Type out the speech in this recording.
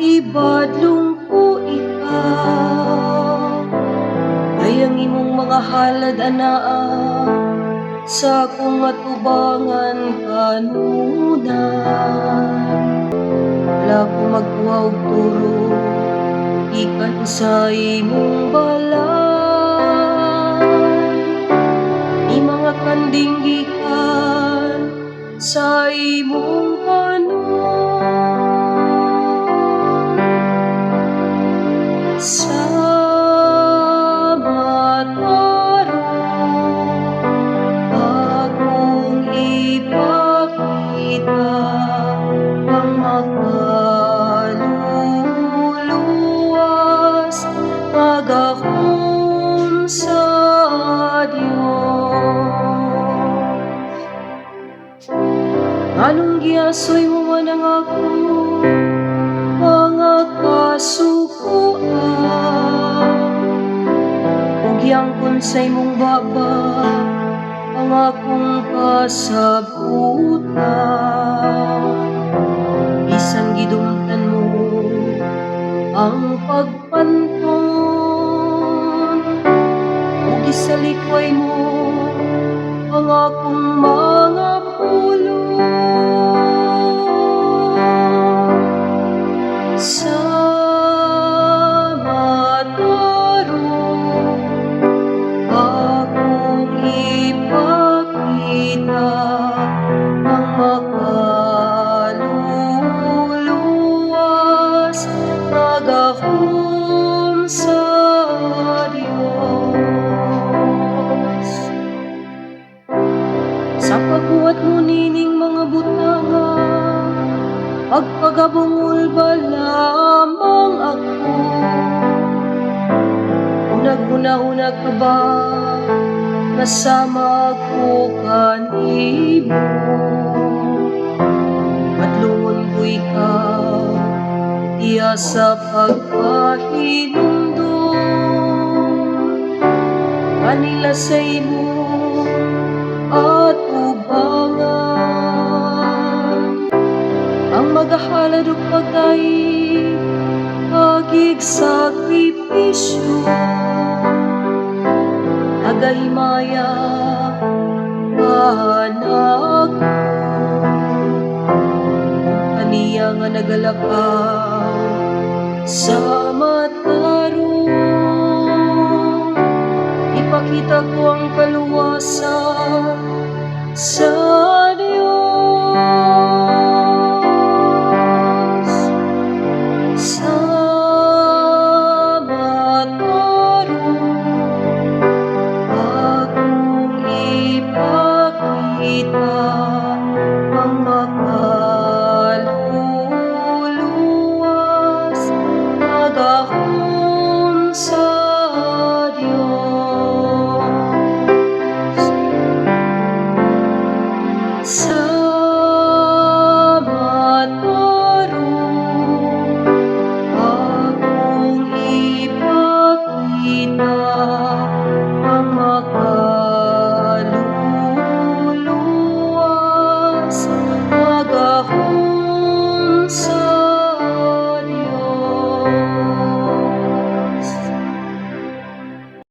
ibadlong ko ikaw. Gayang imong mga halad anaa sa akong atubangan kanuna. Wala ko magtuwa og turo ikan sa imong balay. Ni mga kanding gikan sa imong kanon. Sa matarong akong ipakita ang makaluluwas magahom sa Dios. Anong giasoy mo man ang ako mga kasukuan, ug giangkon sa imong baba ang akong kasabutan. Bisan gidumtan mo ang pagpanton, ug gisalikway mo ang akong mga pulong. Sa matarong akong ipakita ang makaluluwas magahom sa Dios. Sa pagbuhat mo nining mga butanga, pagpagabungol ba lamang ako? Unag-una ka ba nasama ko kanimo? Madlungon ko ikaw tiya sa pagpahinumdum kanila sa imo at ubangan. Ang magahalad o pagkay agig sakripisyo, nagahimaya anak ko. Kaniya nga nagalakaw sa matarong, ipakita ko ang kaluwasan sa Diyos.